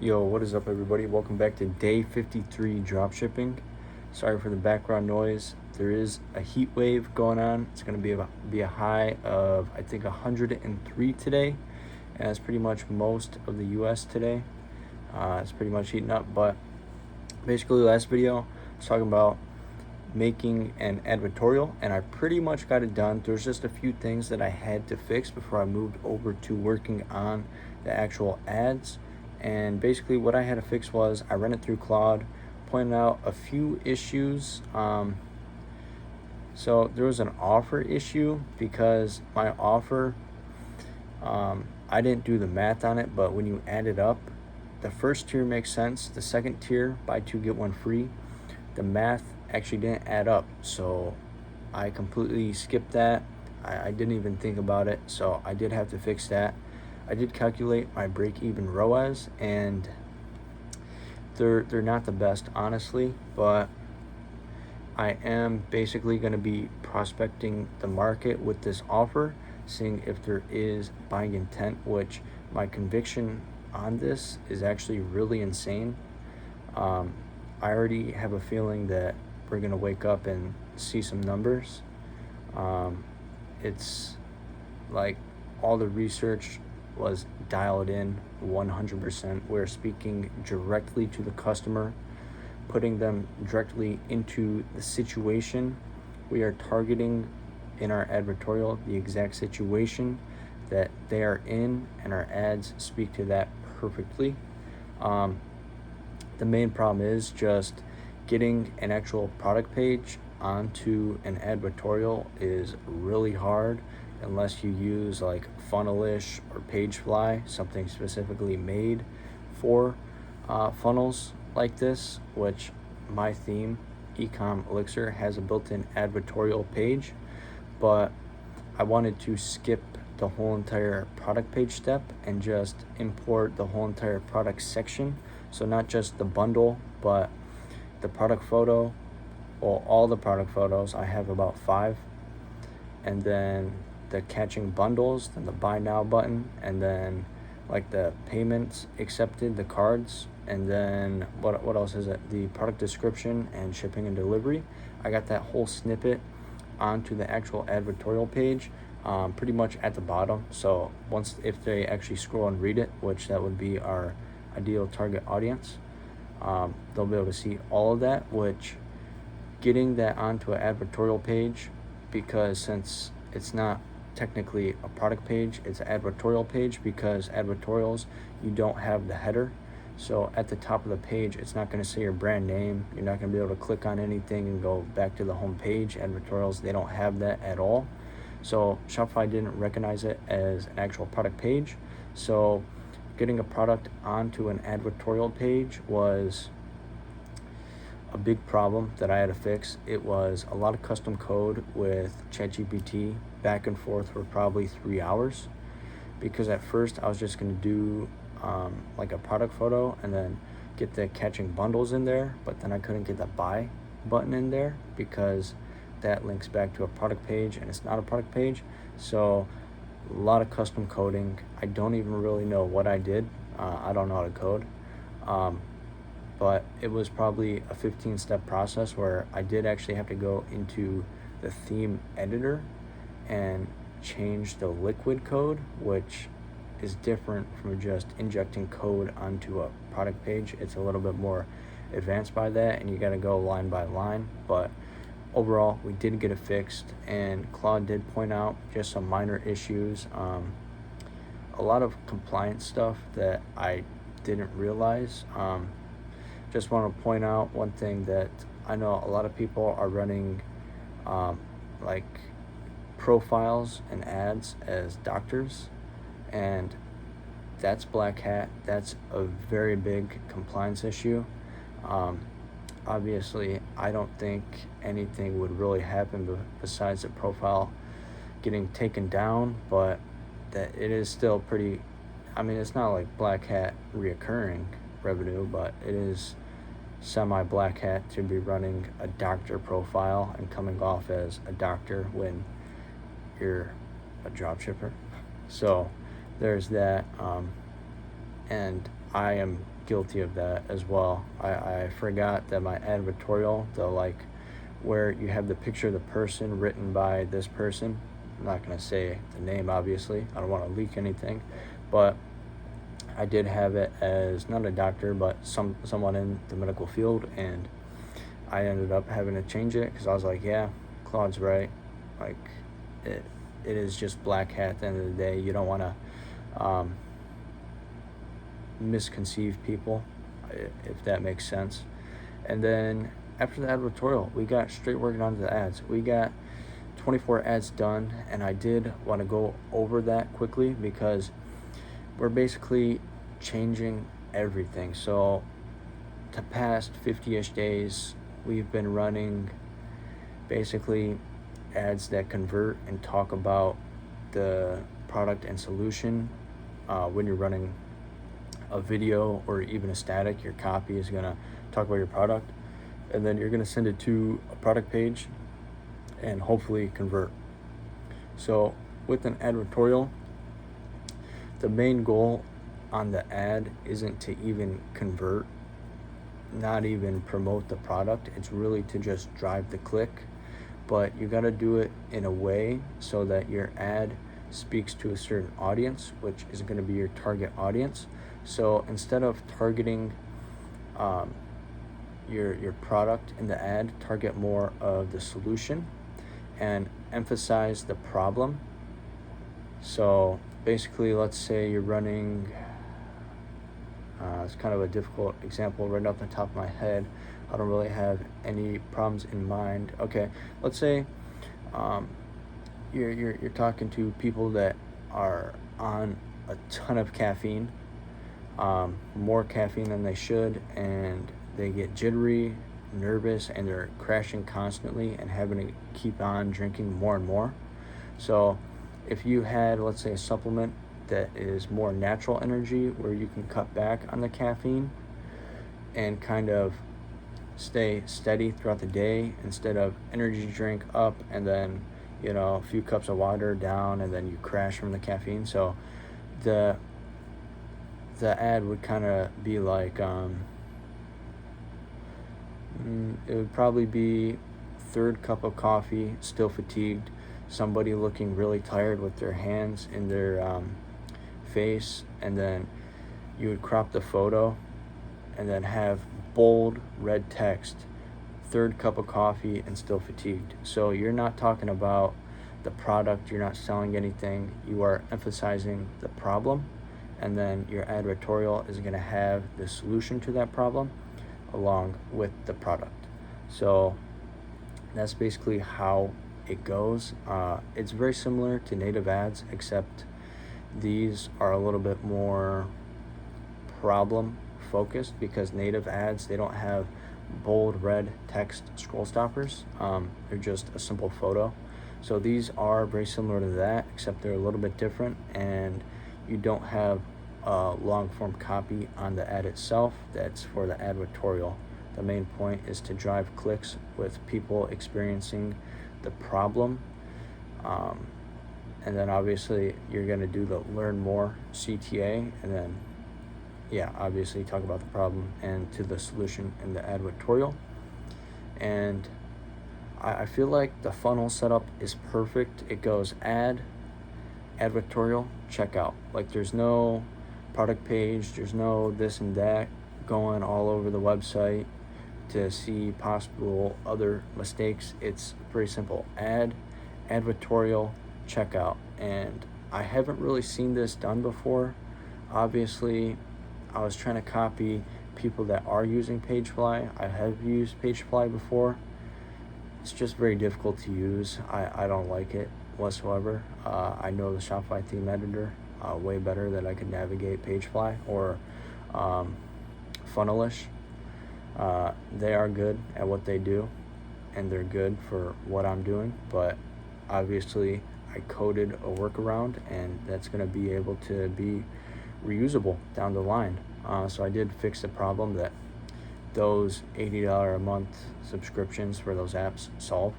Yo, what is up, everybody? Welcome back to day 53 dropshipping. Sorry for the background noise. There is a heat wave going on. It's going to be a high of, I think, 103 today, and that's pretty much most of the U.S. today. It's pretty much heating up, but basically, last video I was talking about making an advertorial, and I pretty much got it done. There's just a few things that I had to fix before I moved over to working on the actual ads. And basically what I had to fix was I ran it through Claude, pointed out a few issues. So there was an offer issue because my offer, I didn't do the math on it, but when you add it up, the first tier makes sense. The second tier, buy two get one free, the math actually didn't add up, so I completely skipped that. I didn't even think about it, so I did have to fix that. I did calculate my break-even ROAS, and they're not the best, honestly, but I am basically going to be prospecting the market with this offer, seeing if there is buying intent, which my conviction on this is actually really insane. I already have a feeling that we're going to wake up and see some numbers. It's like all the research was dialed in 100%. We're speaking directly to the customer, putting them directly into the situation. We are targeting in our advertorial the exact situation that they are in, and our ads speak to that perfectly. The main problem is just getting an actual product page onto an advertorial is really hard unless you use like Funnelish or Pagefly, something specifically made for funnels like this, which my theme, Ecom Elixir, has a built-in advertorial page, but I wanted to skip the whole entire product page step and just import the whole entire product section. So not just the bundle, but the product photo, or all the product photos. I have about 5, and then the catching bundles, then the buy now button, and then like the payments accepted, the cards, and then what else is it? The product description and shipping and delivery. I got that whole snippet onto the actual advertorial page, pretty much at the bottom. So if they actually scroll and read it, which that would be our ideal target audience, they'll be able to see all of that, which getting that onto an advertorial page, because since it's not technically a product page, it's an advertorial page, because advertorials, you don't have the header. So at the top of the page, it's not going to say your brand name. You're not going to be able to click on anything and go back to the home page. Advertorials, they don't have that at all. So Shopify didn't recognize it as an actual product page. So getting a product onto an advertorial page was a big problem that I had to fix. It was a lot of custom code with ChatGPT, back and forth for probably 3 hours, because at first I was just going to do like a product photo and then get the catching bundles in there, but then I couldn't get the buy button in there because that links back to a product page and it's not a product page. So a lot of custom coding. I don't even really know what I did. I don't know how to code. But it was probably a 15-step process where I did actually have to go into the theme editor and change the liquid code, which is different from just injecting code onto a product page. It's a little bit more advanced by that, and you got to go line by line. But overall, we did get it fixed, and Claude did point out just some minor issues, a lot of compliance stuff that I didn't realize. Just want to point out one thing, that I know a lot of people are running like profiles and ads as doctors, and that's black hat. That's a very big compliance issue. Obviously, I don't think anything would really happen besides the profile getting taken down, but that it is still pretty, I mean, it's not like black hat reoccurring revenue, but it is semi black hat to be running a doctor profile and coming off as a doctor when you're a drop shipper. So there's that. And I am guilty of that as well. I forgot that my advertorial, the like where you have the picture of the person written by this person. I'm not gonna say the name, obviously. I don't want to leak anything, but I did have it as not a doctor, but someone in the medical field, and I ended up having to change it because I was like, yeah, Claude's right. Like, it is just black hat at the end of the day. You don't want to misconceive people, if that makes sense. And then after the advertorial, we got straight working on the ads. We got 24 ads done, and I did want to go over that quickly because we're basically changing everything. So the past 50-ish days, we've been running basically ads that convert and talk about the product and solution. When you're running a video or even a static, your copy is going to talk about your product, and then you're going to send it to a product page and hopefully convert. So with an advertorial, the main goal on the ad isn't to even convert, not even promote the product. It's really to just drive the click, but you got to do it in a way so that your ad speaks to a certain audience, which is going to be your target audience. So instead of targeting your product in the ad, target more of the solution and emphasize the problem. So basically, let's say you're running, it's kind of a difficult example right off the top of my head. I don't really have any problems in mind. Okay, let's say you're talking to people that are on a ton of caffeine, more caffeine than they should, and they get jittery, nervous, and they're crashing constantly and having to keep on drinking more and more. So if you had, let's say, a supplement that is more natural energy where you can cut back on the caffeine and kind of stay steady throughout the day instead of energy drink up and then, a few cups of water down and then you crash from the caffeine. So the ad would kind of be like, it would probably be third cup of coffee, still fatigued, somebody looking really tired with their hands in their face, and then you would crop the photo and then have bold red text, third cup of coffee and still fatigued. So you're not talking about the product, you're not selling anything, you are emphasizing the problem, and then your advertorial is going to have the solution to that problem along with the product. So that's basically how it goes. It's very similar to native ads, except these are a little bit more problem focused because native ads, they don't have bold red text scroll stoppers. They're just a simple photo. So these are very similar to that, except they're a little bit different, and you don't have a long form copy on the ad itself. That's for the advertorial. The main point is to drive clicks with people experiencing the problem, and then obviously you're going to do the learn more CTA, and then obviously talk about the problem and to the solution in the advertorial. And I feel like the funnel setup is perfect. It goes ad, advertorial, checkout. Like there's no product page, there's no this and that going all over the website to see possible other mistakes. It's pretty simple: ad, advertorial, checkout. And I haven't really seen this done before. Obviously, I was trying to copy people that are using Pagefly. I have used Pagefly before. It's just very difficult to use. I don't like it whatsoever. I know the Shopify theme editor way better that I could navigate Pagefly or Funnelish. They are good at what they do, and they're good for what I'm doing, but obviously I coded a workaround, and that's going to be able to be reusable down the line. So I did fix the problem that those $80 a month subscriptions for those apps solve.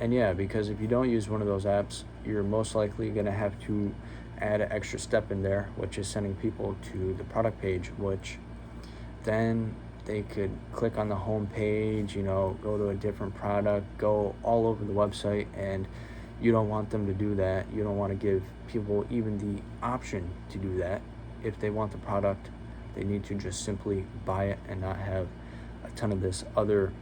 And because if you don't use one of those apps, you're most likely going to have to add an extra step in there, which is sending people to the product page, which then they could click on the home page, go to a different product, go all over the website, and you don't want them to do that. You don't want to give people even the option to do that. If they want the product, they need to just simply buy it and not have a ton of this other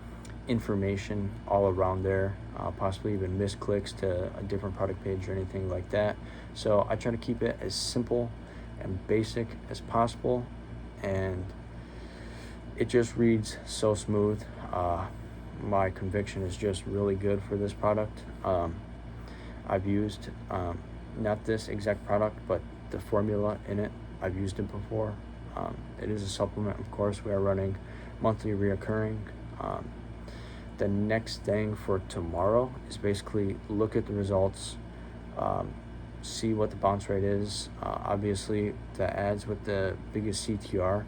information all around there, possibly even misclicks to a different product page or anything like that. So I try to keep it as simple and basic as possible, and it just reads so smooth. My conviction is just really good for this product. I've used not this exact product, but the formula in it. I've used it before. It is a supplement, of course. We are running monthly reoccurring. The next thing for tomorrow is basically look at the results, see what the bounce rate is. Obviously, the ads with the biggest CTR,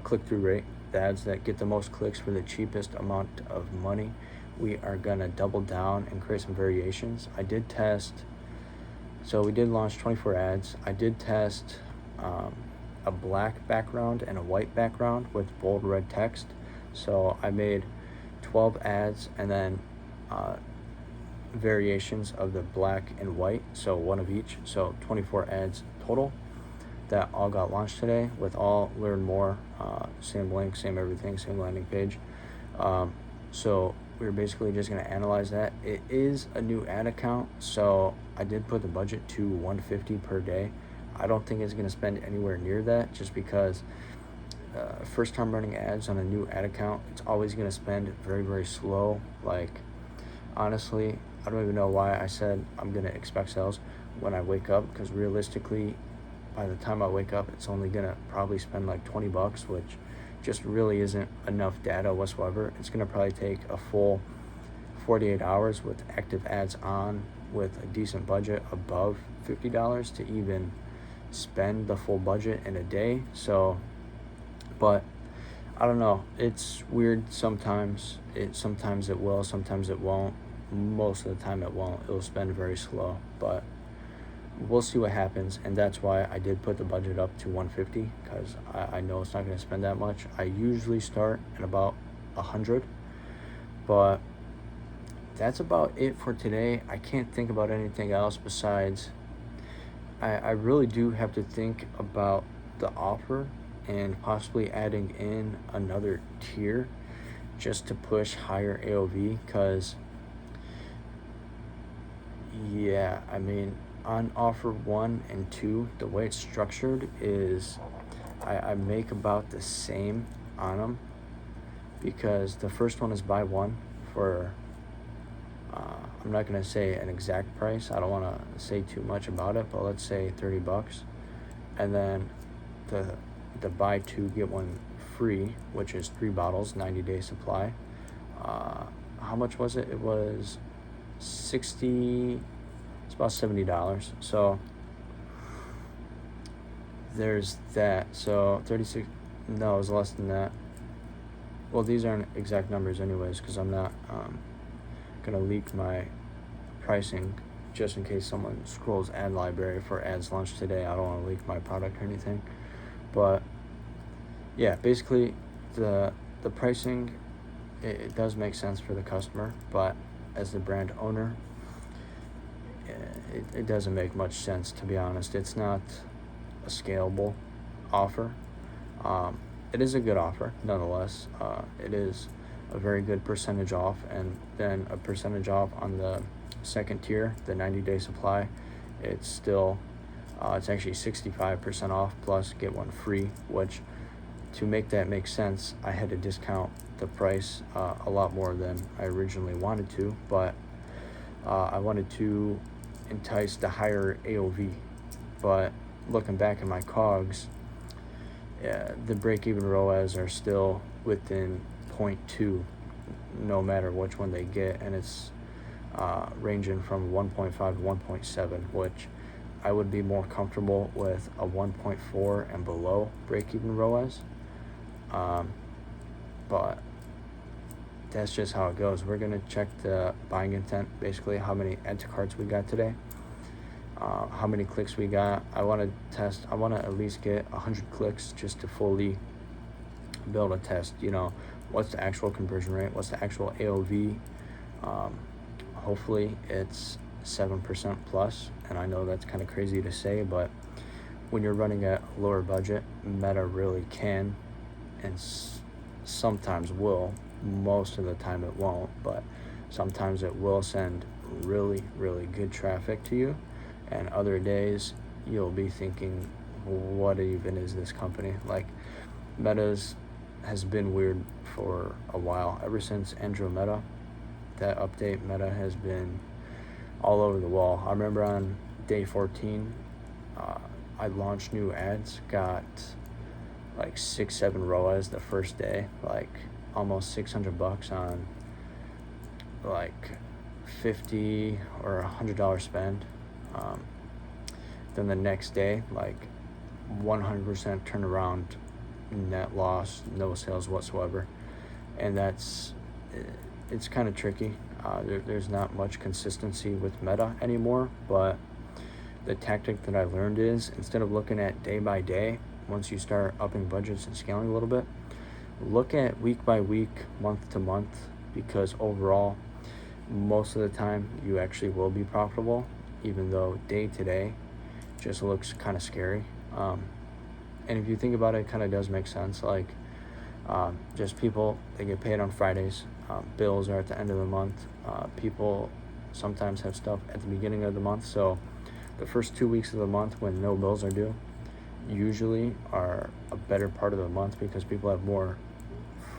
click-through rate, the ads that get the most clicks for the cheapest amount of money, we are gonna double down and create some variations. I did test, so we did launch 24 ads. I did test a black background and a white background with bold red text. So I made 12 ads and then variations of the black and white, so one of each, so 24 ads total that all got launched today with all learn more, same link, same everything, same landing page. So we're basically just going to analyze that. It is a new ad account, so I did put the budget to $150 per day. I don't think it's going to spend anywhere near that, just because first time running ads on a new ad account, it's always going to spend very, very slow. Like, honestly, I don't even know why I said I'm going to expect sales when I wake up, because realistically, by the time I wake up, it's only going to probably spend like $20, which just really isn't enough data whatsoever. It's going to probably take a full 48 hours with active ads on, with a decent budget above $50 to even spend the full budget in a day. So, but I don't know, it's weird. Sometimes it will, sometimes it won't. Most of the time it won't. It'll spend very slow, but we'll see what happens. And that's why I did put the budget up to 150, because I know it's not going to spend that much. I usually start at about 100, but that's about it for today. I can't think about anything else besides I really do have to think about the offer and possibly adding in another tier just to push higher AOV, because yeah, I mean, on offer 1 and 2, the way it's structured is I make about the same on them, because the first one is buy one for I'm not going to say an exact price. I don't want to say too much about it, but let's say $30. And then the buy 2 get 1 free, which is 3 bottles, 90-day supply. How much was it? It was it's about $70. So there's that. So 36, no, it was less than that. Well, these aren't exact numbers anyways, because I'm not gonna leak my pricing just in case someone scrolls ad library for ads launched today. I don't want to leak my product or anything, but yeah, basically the pricing, it does make sense for the customer, but as the brand owner, it doesn't make much sense, to be honest. It's not a scalable offer. It is a good offer nonetheless. It is a very good percentage off, and then a percentage off on the second tier, the 90-day supply. It's still it's actually 65% off plus get 1 free, which, to make that make sense, I had to discount the price a lot more than I originally wanted to, but I wanted to entice the higher AOV. But looking back at my COGS, the break-even ROAS are still within 0.2 no matter which one they get, and it's ranging from 1.5 to 1.7, which I would be more comfortable with a 1.4 and below break-even ROAS. But that's just how it goes. We're gonna check the buying intent, basically how many add to carts we got today, how many clicks we got. I want to test. I want to at least get 100 clicks just to fully be able to test, what's the actual conversion rate, what's the actual AOV. Hopefully it's 7% plus, and I know that's kind of crazy to say, but when you're running at a lower budget, Meta really can and sometimes will. Most of the time it won't, but sometimes it will send really, really good traffic to you, and other days you'll be thinking, what even is this company? Like, Meta's has been weird for a while. Ever since Andromeda, that update, Meta has been all over the wall. I remember on day 14, I launched new ads, got like 6-7 ROAS the first day, like almost $600 on like 50 or $100 spend. Then the next day, like 100% turnaround, net loss, no sales whatsoever. And it's kind of tricky. There's not much consistency with Meta anymore, but the tactic that I learned is, instead of looking at day by day, once you start upping budgets and scaling a little bit, look at week by week, month to month, because overall, most of the time you actually will be profitable, even though day to day just looks kind of scary. And if you think about it, it kind of does make sense. Like, just people, they get paid on Fridays. Bills are at the end of the month. People sometimes have stuff at the beginning of the month. So the first 2 weeks of the month when no bills are due usually are a better part of the month because people have more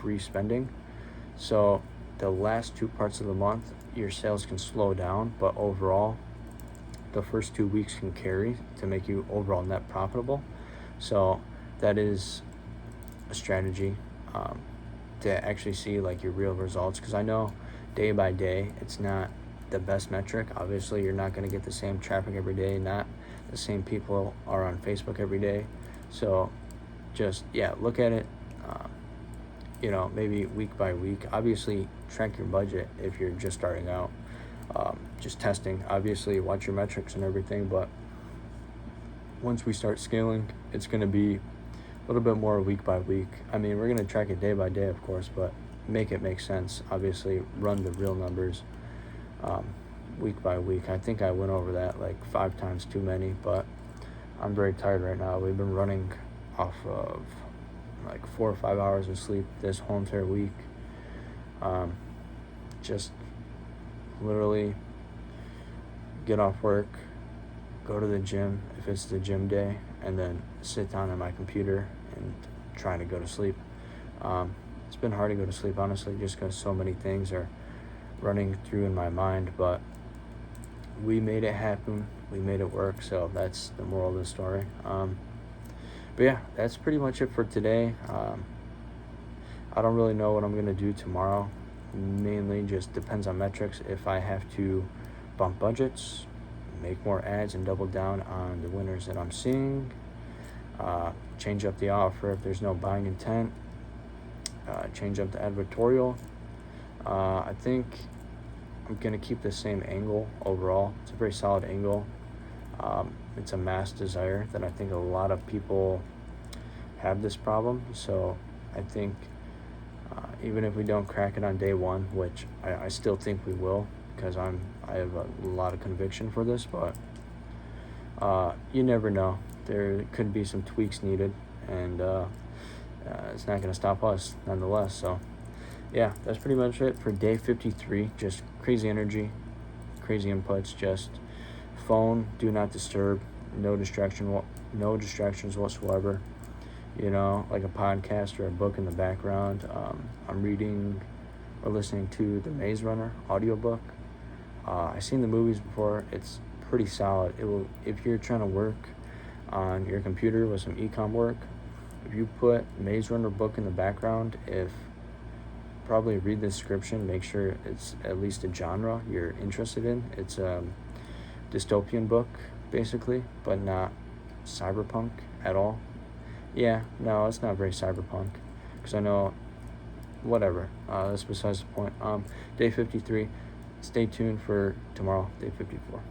free spending. So the last 2 parts of the month, your sales can slow down, but overall, the first 2 weeks can carry to make you overall net profitable. So that is a strategy to actually see like your real results, because I know day by day it's not the best metric. Obviously you're not going to get the same traffic every day, not the same people are on Facebook every day. So just look at it maybe week by week. Obviously track your budget if you're just starting out, just testing. Obviously watch your metrics and everything, but once we start scaling, it's going to be a little bit more week by week. I mean, we're going to track it day by day, of course, but make it make sense. Obviously, run the real numbers week by week. I think I went over that like 5 times too many, but I'm very tired right now. We've been running off of like 4 or 5 hours of sleep this whole entire week. Just literally get off work, go to the gym if it's the gym day, and then sit down at my computer and try to go to sleep. It's been hard to go to sleep, honestly, just because so many things are running through in my mind, but we made it happen. We made it work, so that's the moral of the story. But yeah, that's pretty much it for today. I don't really know what I'm going to do tomorrow. Mainly just depends on metrics. If I have to bump budgets, make more ads, and double down on the winners that I'm seeing, change up the offer if there's no buying intent, change up the advertorial. I think I'm going to keep the same angle overall. It's a very solid angle. It's a mass desire that I think a lot of people have this problem. So I think even if we don't crack it on day one, which I still think we will, because I have a lot of conviction for this, but you never know. There could be some tweaks needed, and it's not going to stop us nonetheless. So yeah, that's pretty much it for day 53. Just crazy energy, crazy inputs, just phone, do not disturb, no distractions whatsoever. Like a podcast or a book in the background. I'm reading or listening to the Maze Runner audiobook. I've seen the movies before. It's pretty solid. If you're trying to work on your computer with some e-com work, if you put Maze Runner book in the background, probably read the description, make sure it's at least a genre you're interested in. It's a dystopian book, basically, but not cyberpunk at all. Yeah, no, it's not very cyberpunk, because I know, whatever, that's besides the point. Day 53, stay tuned for tomorrow, day 54.